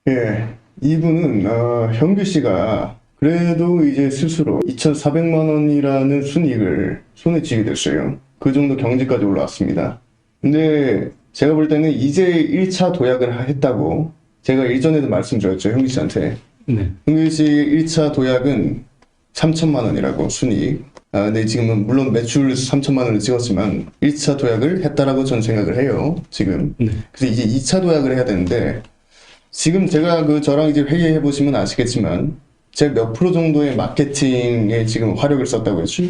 예, 이분은 현규 씨가 그래도 이제 스스로 2,400만 원이라는 순이익을 손에 쥐게 됐어요. 그 정도 경지까지 올라왔습니다. 근데 제가 볼 때는 이제 1차 도약을 했다고 제가 일전에도 말씀드렸죠, 현규 씨한테. 네. 현규 씨 1차 도약은 3천만 원이라고 순이익. 근데 지금은 물론 매출 3천만 원을 찍었지만 1차 도약을 했다라고 전 생각을 해요, 지금. 네. 그래서 이제 2차 도약을 해야 되는데 지금 제가 저랑 이제 회의해 보시면 아시겠지만 제가 몇 프로 정도의 마케팅에 지금 화력을 썼다고 했죠?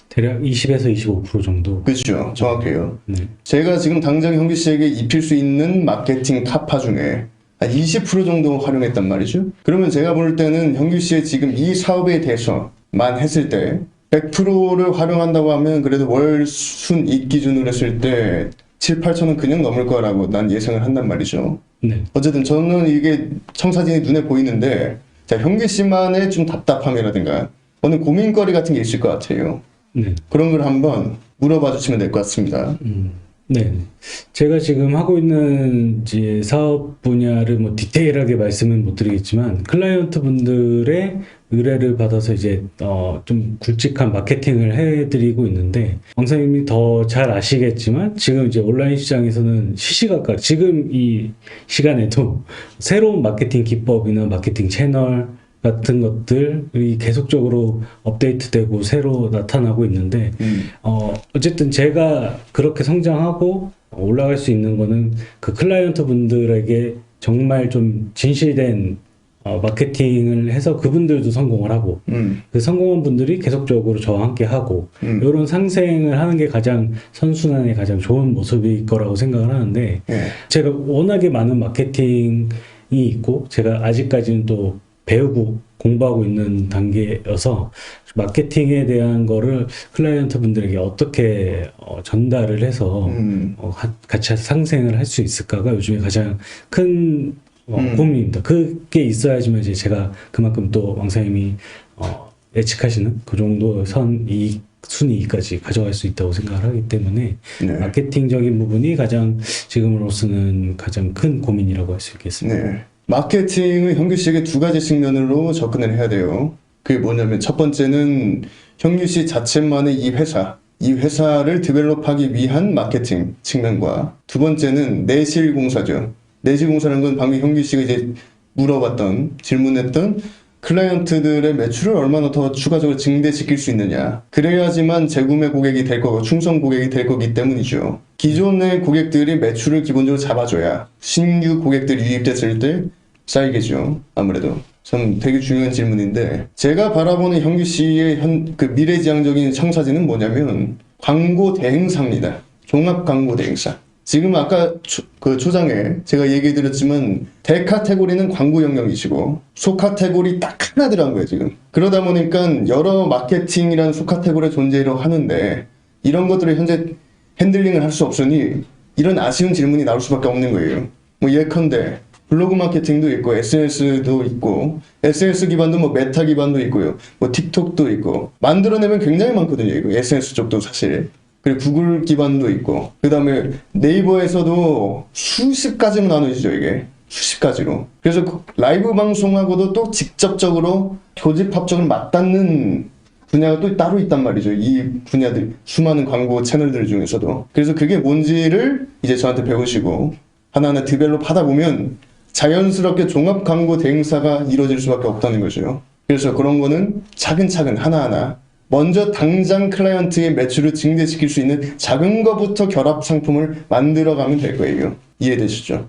대략 20에서 25% 정도. 그렇죠. 정확해요. 네. 제가 지금 당장 현규 씨에게 입힐 수 있는 마케팅 타파 중에 한 20% 정도 활용했단 말이죠. 그러면 제가 볼 때는 현규 씨의 지금 이 사업에 대해서만 했을 때 100%를 활용한다고 하면 그래도 월 순이익 기준으로 했을 때 7, 8천은 그냥 넘을 거라고 난 예상을 한단 말이죠. 네. 어쨌든 저는 이게 청사진이 눈에 보이는데 자, 현규 씨만의 좀 답답함이라든가 어느 고민거리 같은 게 있을 것 같아요. 네. 그런 걸 한번 물어봐 주시면 될 것 같습니다. 네. 제가 지금 하고 있는 이제 사업 분야를 뭐 디테일하게 말씀은 못 드리겠지만 클라이언트 분들의 의뢰를 받아서 이제 좀 굵직한 마케팅을 해드리고 있는데 왕사님이 더 잘 아시겠지만 지금 이제 온라인 시장에서는 시시각각 지금 이 시간에도 새로운 마케팅 기법이나 마케팅 채널 같은 것들이 계속적으로 업데이트되고 새로 나타나고 있는데 어쨌든 제가 그렇게 성장하고 올라갈 수 있는 거는 그 클라이언트 분들에게 정말 좀 진실된 마케팅을 해서 그분들도 성공을 하고 그 성공한 분들이 계속적으로 저와 함께 하고 이런 상생을 하는 게 가장 선순환의 가장 좋은 모습일 거라고 생각을 하는데 예. 제가 워낙에 많은 마케팅이 있고 제가 아직까지는 또 배우고 공부하고 있는 단계여서 마케팅에 대한 거를 클라이언트 분들에게 어떻게 전달을 해서 같이 상생을 할 수 있을까가 요즘에 가장 큰 고민입니다. 그게 있어야지만 이제 제가 그만큼 또 왕사님이 예측하시는 그 정도 선이익 순이익까지 가져갈 수 있다고 생각을 하기 때문에 네. 마케팅적인 부분이 가장 지금으로서는 가장 큰 고민이라고 할 수 있겠습니다. 네. 마케팅은 현규 씨에게 두 가지 측면으로 접근을 해야 돼요. 그게 뭐냐면 첫 번째는 현규 씨 자체만의 이 회사를 디벨롭하기 위한 마케팅 측면과 두 번째는 내실공사죠. 내실공사라는 건 방금 현규 씨가 이제 물어봤던 질문했던 클라이언트들의 매출을 얼마나 더 추가적으로 증대시킬 수 있느냐. 그래야지만 재구매 고객이 될 거고 충성 고객이 될 거기 때문이죠. 기존의 고객들이 매출을 기본적으로 잡아줘야 신규 고객들이 유입됐을 때 쌓이겠죠. 아무래도. 참 되게 중요한 질문인데 제가 바라보는 현규 씨의 그 미래지향적인 청사진은 뭐냐면 광고 대행사입니다. 종합 광고 대행사. 지금 아까 그 초장에 제가 얘기해드렸지만 대카테고리는 광고 영역이시고 소카테고리 딱 하나 들어간 거예요 지금. 그러다 보니까 여러 마케팅이라는 소카테고리의 존재로 하는데 이런 것들을 현재 핸들링을 할 수 없으니 이런 아쉬운 질문이 나올 수밖에 없는 거예요. 뭐 예컨대 블로그 마케팅도 있고 SNS도 있고 SNS 기반도 뭐 메타 기반도 있고요. 뭐 틱톡도 있고 만들어내면 굉장히 많거든요. 이거 SNS 쪽도 사실. 그리고 구글 기반도 있고 그 다음에 네이버에서도 수십 가지로 나누어지죠 이게 수십 가지로. 그래서 라이브 방송하고도 또 직접적으로 교집합적으로 맞닿는 분야가 또 따로 있단 말이죠. 이 분야들 수많은 광고 채널들 중에서도. 그래서 그게 뭔지를 이제 저한테 배우시고 하나하나 디벨롭 하다 보면 자연스럽게 종합 광고 대행사가 이루어질 수밖에 없다는 거죠. 그래서 그런 거는 차근차근 하나하나 먼저 당장 클라이언트의 매출을 증대시킬 수 있는 작은 것부터 결합 상품을 만들어가면 될 거예요. 이해되시죠?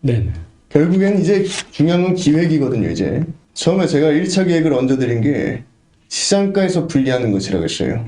네. 결국엔 이제 중요한 건 기획이거든요. 이제 처음에 제가 1차 기획을 얹어드린 게 시장가에서 분리하는 것이라고 했어요.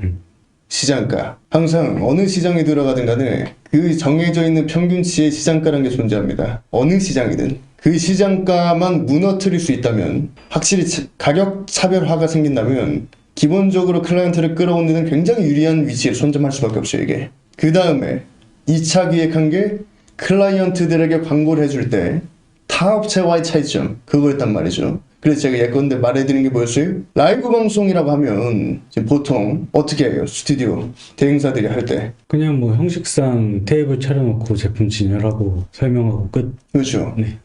시장가. 항상 어느 시장에 들어가든 간에 그 정해져 있는 평균치의 시장가라는 게 존재합니다. 어느 시장이든. 그 시장가만 무너뜨릴 수 있다면 확실히 가격 차별화가 생긴다면 기본적으로 클라이언트를 끌어오는 데는 굉장히 유리한 위치에 선점할 수밖에 없어요, 이게. 그 다음에 2차 기획한 게 클라이언트들에게 광고를 해줄 때 타 업체와의 차이점, 그거였단 말이죠. 그래서 제가 예컨대 말해드린 게 뭐였어요? 라이브 방송이라고 하면 지금 보통 어떻게 해요? 스튜디오 대행사들이 할 때. 그냥 뭐 형식상 테이블 차려놓고 제품 진열하고 설명하고 끝. 그렇죠. 네.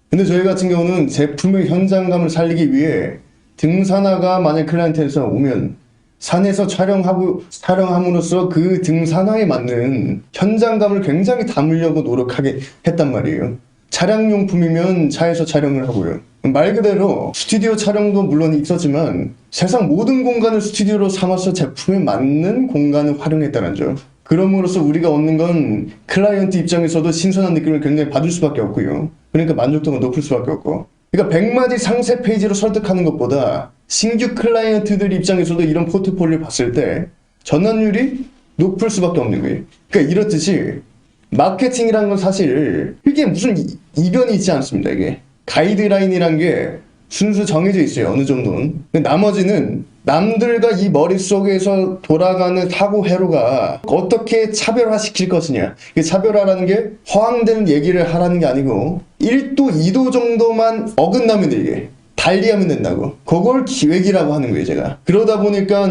근데 저희 같은 경우는 제품의 현장감을 살리기 위해 등산화가 만약 클라이언트에서 오면 산에서 촬영함으로써 그 등산화에 맞는 현장감을 굉장히 담으려고 노력하게 했단 말이에요. 차량용품이면 차에서 촬영을 하고요. 말 그대로 스튜디오 촬영도 물론 있었지만 세상 모든 공간을 스튜디오로 삼아서 제품에 맞는 공간을 활용했다는 점. 그럼으로써 우리가 얻는 건 클라이언트 입장에서도 신선한 느낌을 굉장히 받을 수밖에 없고요. 그러니까 만족도가 높을 수밖에 없고. 그러니까 100마디 상세 페이지로 설득하는 것보다 신규 클라이언트들 입장에서도 이런 포트폴리오를 봤을 때 전환율이 높을 수밖에 없는 거예요. 그러니까 이렇듯이 마케팅이라는 건 사실 이게 무슨 이변이 있지 않습니다. 이게 가이드라인이란 게 순수 정해져 있어요. 어느 정도는. 근데 나머지는 남들과 이 머릿속에서 돌아가는 사고 회로가 어떻게 차별화시킬 것이냐. 이 차별화라는 게 허황된 얘기를 하라는 게 아니고 1도, 2도 정도만 어긋나면 돼 이게. 달리하면 된다고. 그걸 기획이라고 하는 거예요, 제가. 그러다 보니까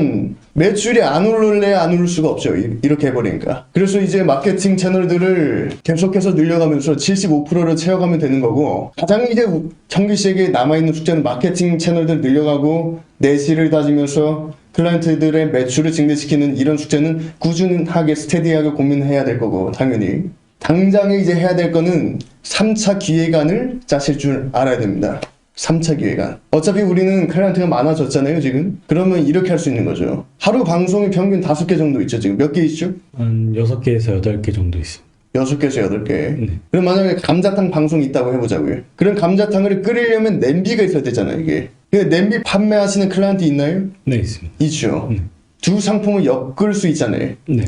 매출이 안 오를래야 안 오를 수가 없죠. 이렇게 해버리니까. 그래서 이제 마케팅 채널들을 계속해서 늘려가면서 75%를 채워가면 되는 거고, 가장 이제 형규 씨에게 남아있는 숙제는 마케팅 채널들 늘려가고, 내실을 다지면서 클라이언트들의 매출을 증대시키는 이런 숙제는 꾸준하게 스테디하게 고민해야 될 거고, 당연히. 당장에 이제 해야 될 거는 3차 기획안을 짜실 줄 알아야 됩니다. 3차 기획안. 어차피 우리는 클라이언트가 많아졌잖아요, 지금. 그러면 이렇게 할 수 있는 거죠. 하루 방송이 평균 5개 정도 있죠, 지금. 몇 개 있죠? 한 6개에서 8개 정도 있습니다. 6개에서 8개. 네. 그럼 만약에 감자탕 방송이 있다고 해보자고요. 그럼 감자탕을 끓이려면 냄비가 있어야 되잖아요, 이게. 근데 냄비 판매하시는 클라이언트 있나요? 네, 있습니다. 있죠. 두 상품을 엮을 수 있잖아요. 네.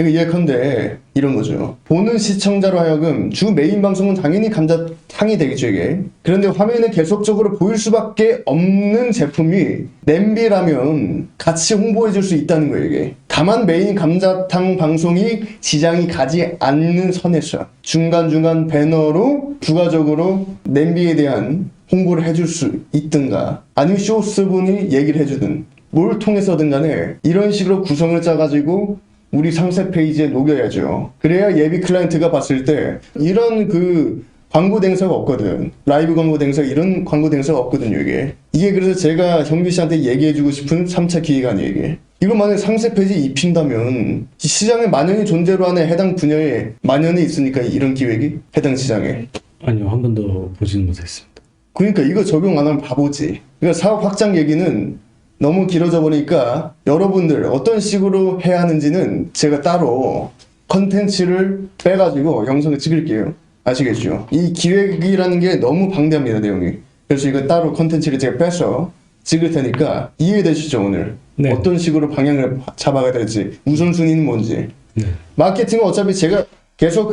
예컨대 이런 거죠. 보는 시청자로 하여금 주 메인 방송은 당연히 감자탕이 되겠죠 이게. 그런데 화면에 계속적으로 보일 수밖에 없는 제품이 냄비라면 같이 홍보해 줄 수 있다는 거예요 이게. 다만 메인 감자탕 방송이 지장이 가지 않는 선에서 중간중간 배너로 부가적으로 냄비에 대한 홍보를 해줄 수 있든가 아니면 쇼스분이 얘기를 해주든 뭘 통해서든 간에 이런 식으로 구성을 짜가지고 우리 상세 페이지에 녹여야죠. 그래야 예비 클라이언트가 봤을 때 이런 그 광고 대행사가 없거든. 라이브 광고 대행사 이런 광고 대행사가 없거든요, 이게. 이게 그래서 제가 형규 씨한테 얘기해주고 싶은 3차 기획안이에요, 이게. 이거 만약에 상세 페이지에 입힌다면 시장에 만연히 존재로 하는 해당 분야에 만연히 있으니까 이런 기획이 해당 시장에. 아니요, 한 번도 보지는 못했습니다. 그러니까 이거 적용 안 하면 바보지. 그러니까 사업 확장 얘기는 너무 길어져 버리니까 여러분들 어떤 식으로 해야 하는지는 제가 따로 컨텐츠를 빼가지고 영상을 찍을게요. 아시겠죠? 이 기획이라는 게 너무 방대합니다, 내용이. 그래서 이거 따로 컨텐츠를 제가 빼서 찍을 테니까 이해되시죠, 오늘? 네. 어떤 식으로 방향을 잡아가야 될지, 우선순위는 뭔지. 네. 마케팅은 어차피 제가 계속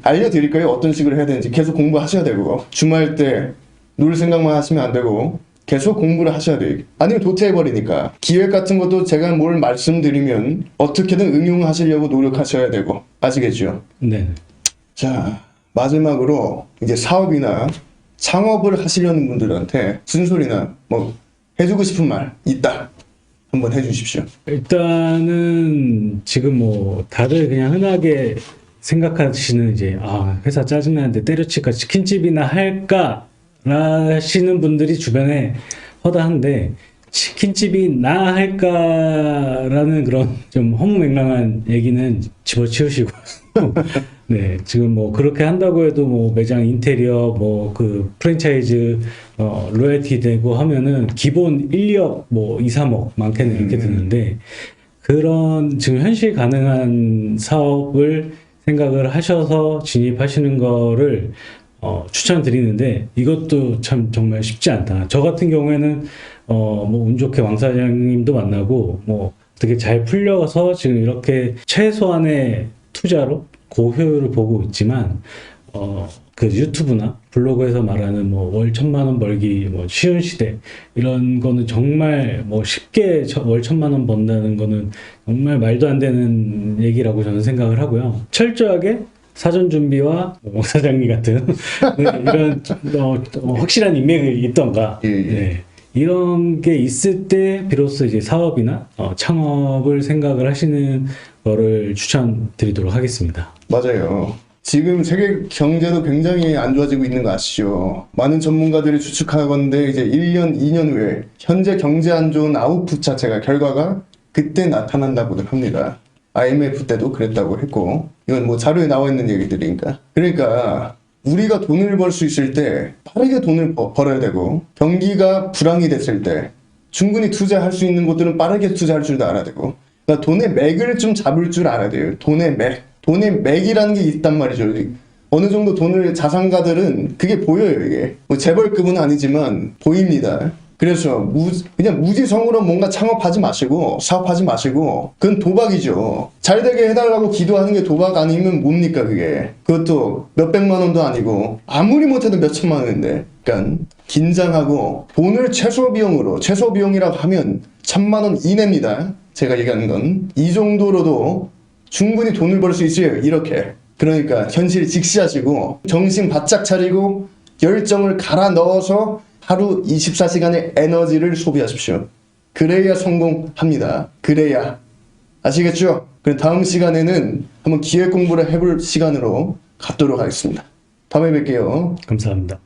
알려드릴 거예요. 어떤 식으로 해야 되는지. 계속 공부하셔야 되고. 주말 때 놀 생각만 하시면 안 되고. 계속 공부를 하셔야 돼요. 아니면 도태해버리니까. 기획 같은 것도 제가 뭘 말씀드리면 어떻게든 응용하시려고 노력하셔야 되고. 아시겠죠? 네. 자, 마지막으로 이제 사업이나 창업을 하시려는 분들한테 쓴소리나 뭐 해주고 싶은 말 있다. 한번 해주십시오. 일단은 지금 뭐 다들 그냥 흔하게 생각하시는 이제 회사 짜증나는데 때려칠까 치킨집이나 할까 하시는 분들이 주변에 허다한데 치킨집이 나 할까라는 그런 좀 허무맹랑한 얘기는 집어치우시고 네 지금 뭐 그렇게 한다고 해도 뭐 매장 인테리어 뭐 그 프랜차이즈 로열티 되고 하면은 기본 1, 2억 뭐 2, 3억 많게는 이렇게 드는데 그런 지금 현실 가능한 사업을 생각을 하셔서 진입하시는 거를 추천드리는데 이것도 참 정말 쉽지 않다. 저 같은 경우에는 뭐 운 좋게 왕 사장님도 만나고 뭐 어떻게 잘 풀려서 지금 이렇게 최소한의 투자로 고효율을 보고 있지만 그 유튜브나 블로그에서 말하는 뭐 월 1,000만 원 벌기 뭐 쉬운 시대 이런 거는 정말 뭐 쉽게 월 1,000만 원 번다는 거는 정말 말도 안 되는 얘기라고 저는 생각을 하고요. 철저하게 사전 준비와 왕 사장님 같은 이런 확실한 인맥이 있던가 네. 이런 게 있을 때 비로소 이제 사업이나 창업을 생각을 하시는 거를 추천드리도록 하겠습니다. 맞아요. 지금 세계 경제도 굉장히 안 좋아지고 있는 거 아시죠? 많은 전문가들이 추측하건대 이제 1년, 2년 후에 현재 경제 안 좋은 아웃풋 자체가 결과가 그때 나타난다고들 합니다. IMF 때도 그랬다고 했고 이건 뭐 자료에 나와 있는 얘기들이니까. 그러니까 우리가 돈을 벌 수 있을 때 빠르게 돈을 벌어야 되고 경기가 불황이 됐을 때 충분히 투자할 수 있는 곳들은 빠르게 투자할 줄도 알아야 되고 그러니까 돈의 맥을 좀 잡을 줄 알아야 돼요. 돈의 맥. 돈의 맥이라는 게 있단 말이죠. 어느 정도 돈을 자산가들은 그게 보여요. 이게 뭐 재벌급은 아니지만 보입니다. 그래서 그냥 무지성으로 뭔가 창업하지 마시고 사업하지 마시고 그건 도박이죠. 잘 되게 해달라고 기도하는 게 도박 아니면 뭡니까 그게. 그것도 몇백만 원도 아니고 아무리 못해도 몇천만 원인데. 그러니까 긴장하고 돈을 최소 비용이라고 하면 1,000만 원 이내입니다. 제가 얘기하는 건 이 정도로도 충분히 돈을 벌 수 있어요. 이렇게. 그러니까 현실 직시하시고 정신 바짝 차리고 열정을 갈아 넣어서 하루 24시간의 에너지를 소비하십시오. 그래야 성공합니다. 그래야. 아시겠죠? 그럼 다음 시간에는 한번 기획 공부를 해볼 시간으로 갖도록 하겠습니다. 다음에 뵐게요. 감사합니다.